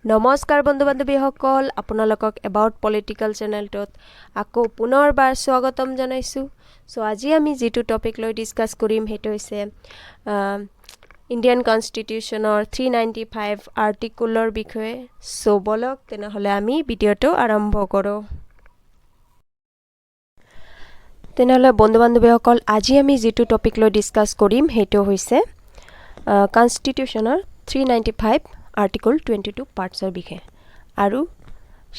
নমস্কাৰ বন্ধু বান্ধৱীসকল, আপোনালোকক এবাউট পলিটিকেল চেনেলটোত আকৌ পুনৰবাৰ স্বাগতম জনাইছোঁ। আজি আমি যিটো টপিক লৈ ডিছকাছ কৰিম সেইটো হৈছে ইণ্ডিয়ান কনষ্টিটিউশ্যনৰ 395 আৰ্টিকুলৰ বিষয়ে। বলক তেনেহ'লে আমি ভিডিঅ'টো আৰম্ভ কৰোঁ। তেনেহ'লে বন্ধু বান্ধৱীসকল, আজি আমি যিটো টপিক লৈ ডিছকাছ কৰিম সেইটো হৈছে কনষ্টিটিউশ্যনৰ 395 আৰ্টিকল 22 পাৰ্টছৰ বিষয়ে, আৰু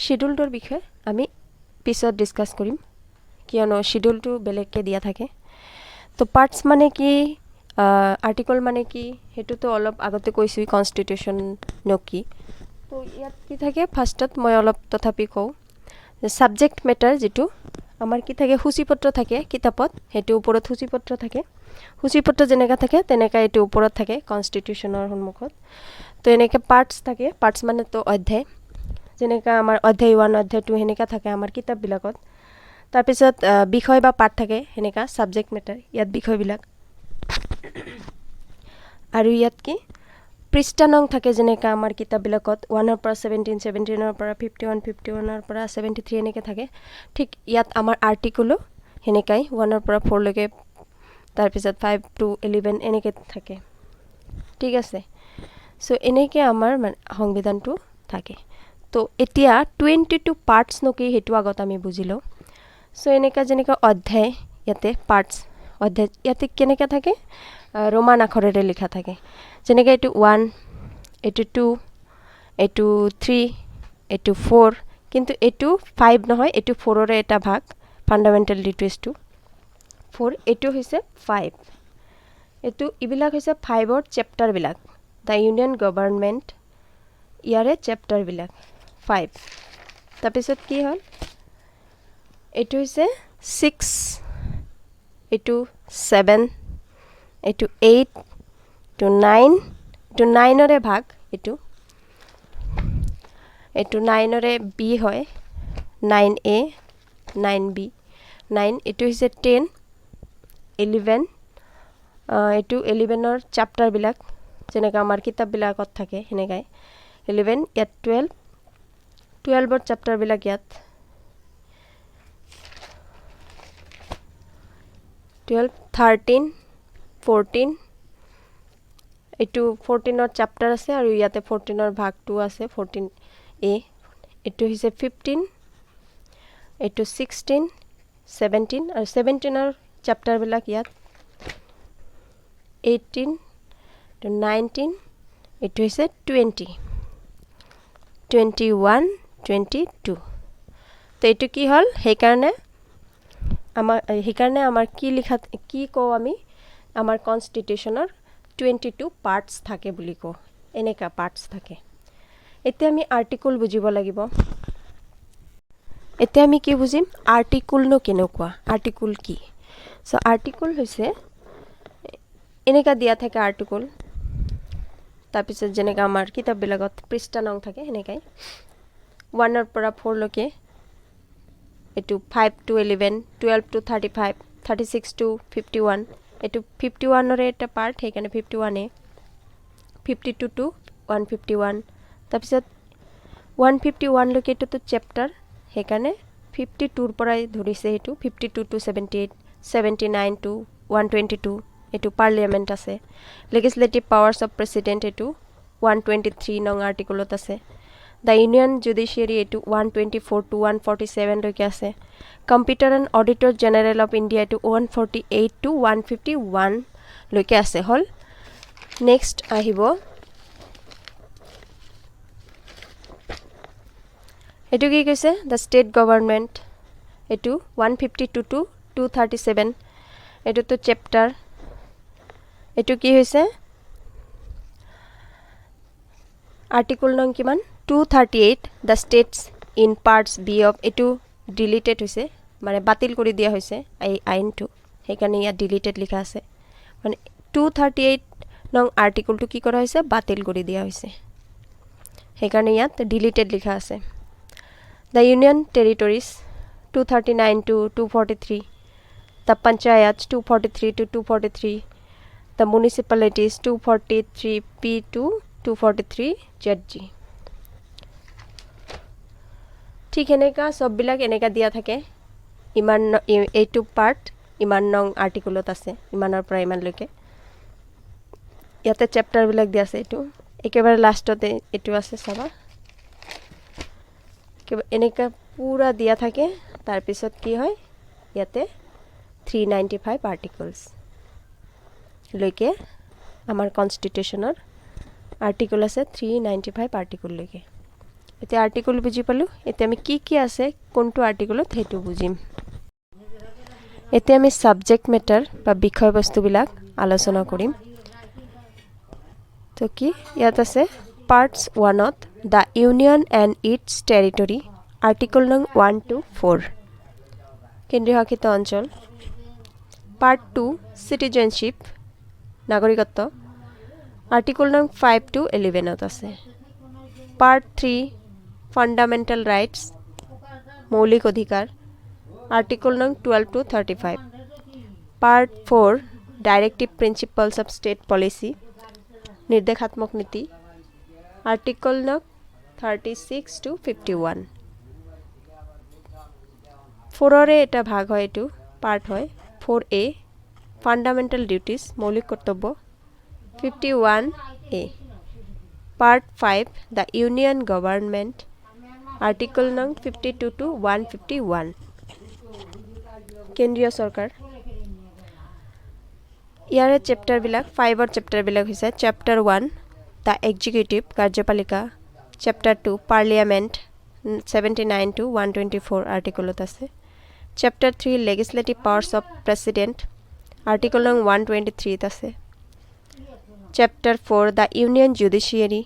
শিডিউলটোৰ বিষয়ে আমি পিছত ডিছকাছ কৰিম, কিয়নো শিডিউলটো বেলেগকৈ দিয়া থাকে। তো পাৰ্টছ মানে কি, আৰ্টিকল মানে কি, সেইটোতো অলপ আগতে কৈছোঁ কনষ্টিটিউশ্যন কি। তো ইয়াত কি থাকে, ফাৰ্ষ্টত মই অলপ তথাপি কওঁ যে ছাবজেক্ট মেটাৰ যিটো আমাৰ কি থাকে, সূচীপত্ৰ থাকে কিতাপত, সেইটো ওপৰত সূচীপত্ৰ থাকে। সূচীপত্ৰ যেনেকৈ থাকে তেনেকৈ এইটো ওপৰত থাকে কনষ্টিটিউশ্যনৰ সন্মুখত। তো এনেকৈ পাৰ্টছ থাকে, পাৰ্টছ মানে তো অধ্যায়, যেনেকৈ আমাৰ অধ্যায় 1 অধ্যায় 2 সেনেকৈ থাকে আমাৰ কিতাপবিলাকত। তাৰপিছত বিষয় বা পাঠ থাকে সেনেকুৱা ছাবজেক্ট মেটাৰ, ইয়াত বিষয়বিলাক। আৰু ইয়াত কি পৃষ্ঠা নং থাকে, যেনেকৈ আমাৰ কিতাপবিলাকত 1ৰ পৰা 17, 17ৰ পৰা 51, 51ৰ পৰা 73 এনেকৈ থাকে। ঠিক ইয়াত আমাৰ আৰ্টিকলো সেনেকাই 1ৰ পৰা 4লৈকে, তাৰপিছত 5 to 11 এনেকৈ থাকে। ঠিক আছে, এনেকৈ আমাৰ সংবিধানটো থাকে। তো এতিয়া 22 পাৰ্টছ কি সেইটো আগত আমি বুজি লওঁ। এনেকুৱা যেনেকৈ অধ্যায়, ইয়াতে পাৰ্টছ অধ্যায় ইয়াতে কেনেকৈ থাকে, ৰোমান আখৰেৰে লিখা থাকে। যেনেকৈ এইটো 1, এইটো 2, এইটো 3, এইটো 4, কিন্তু এইটো 5 নহয়, এইটো 4ৰে এটা ভাগ, ফাণ্ডামেণ্টেল ডিউটিজটো 4, এইটো হৈছে 5। এইবিলাক হৈছে 5ৰ চেপ্টাৰবিলাক, দ্য ইউনিয়ন গভৰ্ণমেণ্ট, ইয়াৰে চেপ্টাৰবিলাক 5। তাৰপিছত কি হ'ল, এইটো হৈছে 6, এইটো 7, এইটো 8, এইটো 9, এইটো 9ৰে ভাগ, এইটো 9ৰে বি হয়, 9A, 9B, 9, এইটো হৈছে 10, 11, এইটো 11ৰ চেপ্টাৰবিলাক যেনেকৈ আমাৰ কিতাপবিলাকত থাকে সেনেকাই 11, ইয়াত 12, 12ৰ চেপ্টাৰবিলাক ইয়াত 12, 13, 14, এইটো 14ৰ চেপ্টাৰ আছে আৰু ইয়াতে 14ৰ ভাগটো আছে, 14A, এইটো হৈছে 15, এইটো 16, 17, আৰু 17ৰ চেপ্টাৰবিলাক ইয়াত 18, এইটো 19, এইটো হৈছে 20, 21, 22। তো এইটো কি হ'ল, সেইকাৰণে আমাৰ কি কওঁ আমি, আমাৰ কনষ্টিটিউশ্যনৰ 22 পাৰ্টছ থাকে বুলি কওঁ, এনেকুৱা পাৰ্টছ থাকে। এতিয়া আমি আৰ্টিকল বুজিব লাগিব। এতিয়া আমি কি বুজিম, আৰ্টিকলনো কেনেকুৱা, আৰ্টিকল কি। আৰ্টিকল হৈছে এনেকুৱা দিয়া থাকে আৰ্টিকল, তাৰপিছত যেনেকৈ আমাৰ কিতাপবিলাকত পৃষ্ঠা নং থাকে সেনেকাই 1ৰ পৰা 4লৈকে, এইটো 5 to 11, 12 to 35, 36 to 51, এইটো 51ৰে এটা পাৰ্ট, সেইকাৰণে 51A, 52 to 151, তাৰপিছত 151লৈকে এইটোতো চেপ্টাৰ, সেইকাৰণে 52ৰ পৰাই ধৰিছে, সেইটো 52 to 78, 79 to 122, এইটো পাৰ্লিয়ামেণ্ট আছে। লেজিছলেটিভ পাৱাৰ্ছ অফ প্ৰেচিডেণ্ট, এইটো 123 নং আৰ্টিকলত আছে। দ্য ইউনিয়ন জুডিচিয়াৰী, এইটো 124 to 147লৈকে আছে। Computer and auditor general of India, এইটো 148 to 151লৈকে আছে। হ'ল, নেক্সট আহিব এইটো কি কৈছে, দ্য ষ্টেট গভৰ্ণমেণ্ট, এইটো 152 to 237, এইটোতো চেপ্টাৰ। এইটো কি হৈছে, আৰ্টিকল নং কিমান, 238, the states in parts B of, এইটো ডিলিটেড হৈছে, মানে বাতিল কৰি দিয়া হৈছে এই আইনটো, সেইকাৰণে ইয়াত ডিলিটেড লিখা আছে। মানে 238 নং আৰ্টিকলটো কি কৰা হৈছে, বাতিল কৰি দিয়া হৈছে, সেইকাৰণে ইয়াত ডিলিটেড লিখা আছে। The union territories 239 to 243, the panchayat 243 to 243, the municipalities 243P to 243 ZG। ঠিক এনেকা সববিলাক এনেকা দিয়া থাকে ইমান এইটো পাৰ্ট ইমান নং আৰ্টিকুলত আছে ইমানৰ পৰা ইমানলৈকে ইয়াতে চেপ্টাৰবিলাক দিয়া আছে এইটো একেবাৰে লাষ্টতে এইটো আছে চাবা এনেকা পুৰা দিয়া থাকে তাৰপিছত কি হয় ইয়াতে 395 আৰ্টিকলছ লৈকে আমাৰ কনষ্টিটিউচনৰ আৰ্টিকল আছে 395 আৰ্টিকল লৈকে এতিয়া আৰ্টিকল বুজি পালো এতিয়া আমি কি আছে কোনটো আৰ্টিকলত হেতু বুজিম এতিয়া আমি সাবজেক্ট ম্যাটাৰ বা বিষয়বস্তুবিলাক আলোচনা কৰিম তো কি ইয়াত আছে পাৰ্টস 1ত the union and its territory article নং 1 to 4 কেন্দ্ৰীয় শাসিত অঞ্চল পাৰ্ট 2 সিটিজেনশিপ নাগৰিকত্ব আৰ্টিকল নং 5 to 11ত আছে পাৰ্ট 3 ফান্ডামেন্টাল ৰাইটস মৌলিক অধিকাৰ আৰ্টিকল নং 12 to 35 part 4 directive principles of state policy নিৰ্দেশাত্মক নীতি আৰ্টিকল নং 36 to 51 4ৰে এটা ভাগ হয় এটো পাৰ্ট হয় 4a ফান্ডামেন্টাল ডিউটিজ মৌলিক কৰ্তব্য 51a part 5 the union government article নং 52 to 151 কেন্দ্ৰীয় চৰকাৰ ইয়াৰে চেপ্টাৰবিলাক 5ৰ চেপ্টাৰবিলাক হৈছে চেপ্টাৰ 1 দ্য এক্সিকিউটিভ কাৰ্যপালিকা চেপ্টাৰ 2 পাৰ্লিয়ামেন্ট 79 to 124 আৰ্টিকলত আছে chapter 3 legislative powers of president article নং 123 ত আছে chapter 4 the union judiciary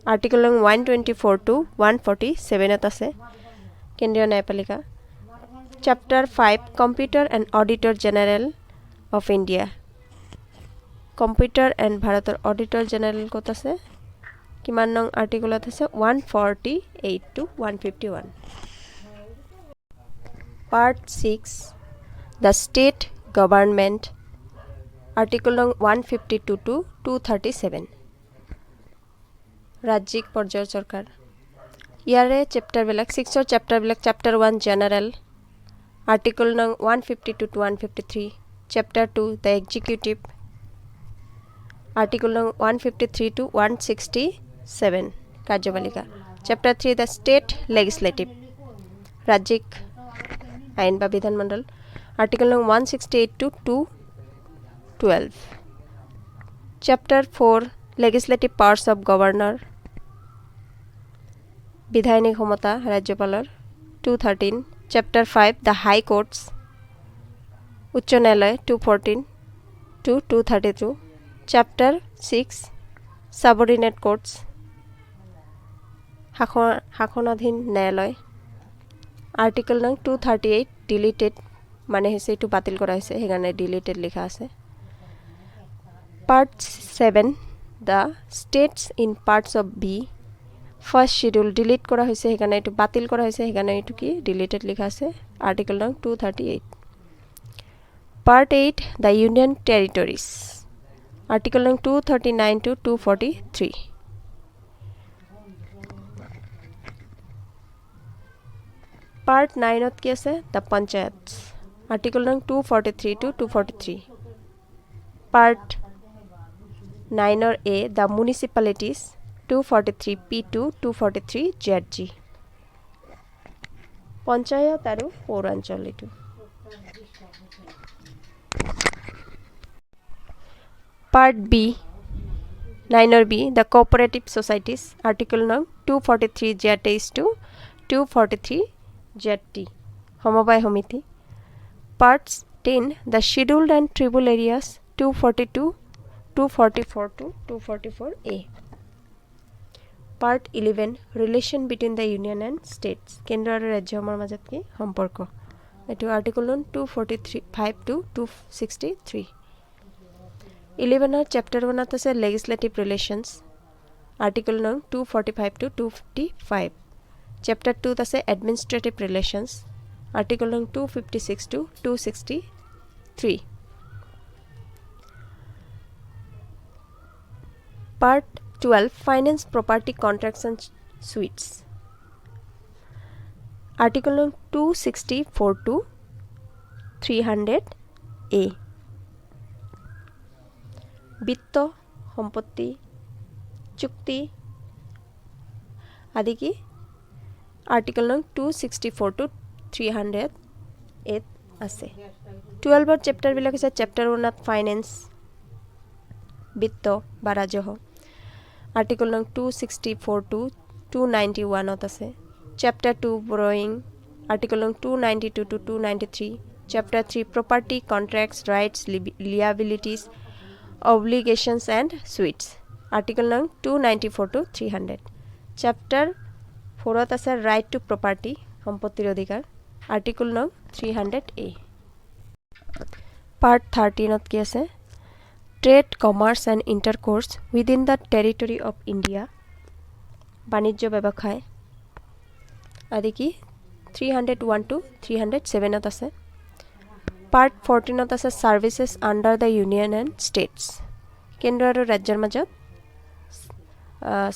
article নং 124 to 147 ত আছে কেন্দ্ৰীয় ন্যায়পালিকা chapter 5 computer and auditor general of India computer and ভাৰতৰ অডিটৰ জেনাৰেল ক'ত আছে কিমান নং আৰ্টিকলত আছে 148 to 151 part 6 the state government article নং 152 to 237 ৰাজ্যিক পৰ্যায়ৰ চৰকাৰ ইয়াৰে চেপ্টাৰবিলাক 6ৰ চেপ্টাৰবিলাক চেপ্টাৰ 1 জেনাৰেল আৰ্টিকল নং 152 to 153 chapter 2 the executive article নং 153 to 167 কাৰ্যপালিকা চেপ্টাৰ 3 দ্য ষ্টেট লেজিসলেটিভ ৰাজ্যিক আইন বা বিধানমণ্ডল আৰ্টিকল নং 168 to 212 chapter 4 legislative powers of governor বিধায়িনী ক্ষমতা ৰাজ্যপালৰ 213 চেপ্টাৰ 5 দ্য হাই কোৰ্টছ উচ্চ ন্যায়ালয় 214 to 232 চেপ্টাৰ 6 সাবঅৰ্ডিনেট কোৰ্টছ শাসনাধীন ন্যায়ালয় আৰ্টিকল নং 238 ডিলিটেড মানে হৈছে এটো বাতিল কৰা হৈছে হেগানে ডিলিটেড লিখা আছে part 7 the states in parts of B first schedule delete করা হয়েছে এখানে এটু বাতিল করা হয়েছে এখানে এটু কি ডিলিটেড লেখা আছে আর্টিকেল নং 238 part 8 the union territories article নং 239 to 243 পার্ট 9 ত কি আছে দ্য পঞ্চায়েত আর্টিকেল নং 243 to 243 part 9 or a the municipalities 243 p2 243 zg panchayat আৰু পৌৰাঞ্চল এটো part b 9 or b the cooperative societies article nung 243 zt is to 243 zt সমবায় সমিতি parts 10 the scheduled and tribal areas 242 244 to 244a Part 11 Relation between the Union and States কেন্দ্ৰ আৰু ৰাজ্যৰ মাজত কি সম্পৰ্ক এটো আৰ্টিকেল 245 to 263 11 ৰ চেপ্টাৰ 1 আছে লেজিসলেটিভ ৰিলেশনস আৰ্টিকেল 245 to 255 চেপ্টাৰ 2 আছে administrative ৰিলেশনস article 256 to 263 Part 12 Finance Property Contracts and Suites article নং 264 to 300A বিত্ত সম্পত্তি চুক্তি আদি কি আৰ্টিকল নং 264 to 308 আছে 12 চেপ্টাৰ বিলাক আছে চেপ্টাৰ 1 ত ফাইনেন্স বিত্ত বা ৰাজহ আৰ্টিকল নং 264 to 291 ত আছে চেপ্টাৰ 2 borrowing আৰ্টিকল নং 292 to 293 chapter 3 property contracts rights liabilities obligations and suits article nang 294 to 300 chapter 4 ত আছে right to property সম্পত্তিৰ অধিকাৰ article nang 300A part 13 ত কি আছে trade commerce and intercourse within the territory of India বাণিজ্য ব্যৱসায় আদি কি 301 to 307 ত আছে Part 14 ত আছে Services under the Union and States কেন্দ্ৰ আৰু ৰাজ্যৰ মাজত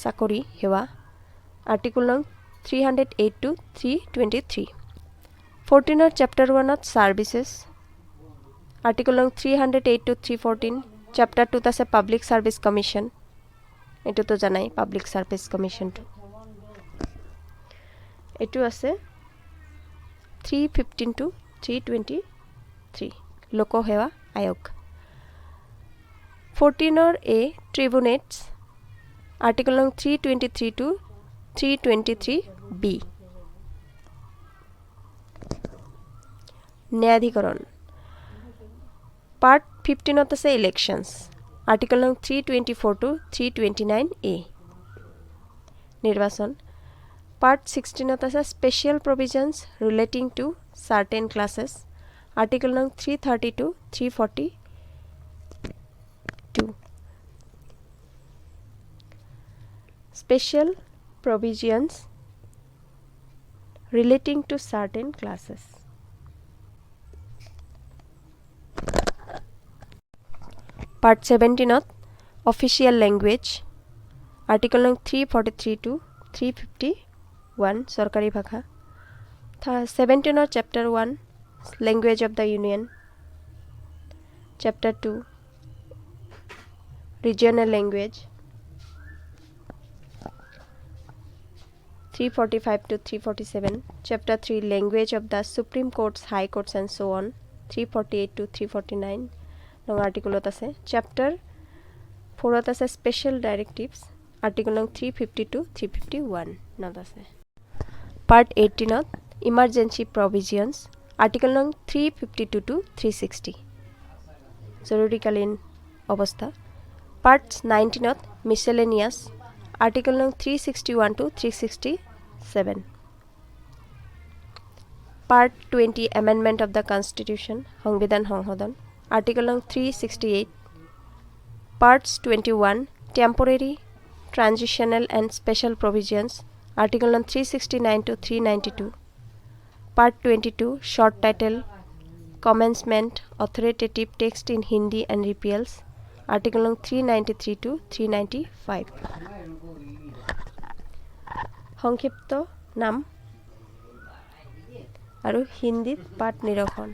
চাকৰি সেৱা আৰ্টিকল নং 308 to 323 14 ৰ চেপ্টাৰ 1 ত Services আৰ্টিকল নং 308 to 314 চেপ্টাৰ 2 ত আছে Public Service Commission এটো তো জানাই Public Service Commission to এটো আছে 315 to 320 লোক সেৱা আয়োগ 14 ৰ A Tribunates Article nang 323 to 323B ন্যায়াধিকৰণ Part 15 ত আছে Elections Article nang 324 to 329A নিৰ্বাচন Part 16 ত আছে Special Provisions relating to certain classes Article nang 330 to 342 Special provisions relating to certain classes Part 17 to Official Language Article nang 343 to 351 সরকারি ভাষা 17 ৰ Chapter 1 Language of the Union Chapter 2 Regional Language 345 to 347 Chapter 3 Language of the Supreme Courts, High Courts and so on 348 to 349 নং আৰ্টিকলত আছে Chapter 4 ত আছে Special Directives Article nang 350 to 351 নত আছে Part 18 to Emergency Provisions Article nang 352 to 360 জৰুৰীকালীন অৱস্থা Part 19 to Miscellaneous Article nang 361 to 367 Part 20 Amendment of the Constitution সংবিধান সংশোধন Article nang 368 Parts 21 Temporary Transitional and Special Provisions Article nang 369 to 392 Part 22 Short Title Commencement Authoritative Text in Hindi and Repeals Article nang 393 to 395 সংক্ষিপ্ত নাম আৰু হিন্দীত পাঠ নিৰূপণ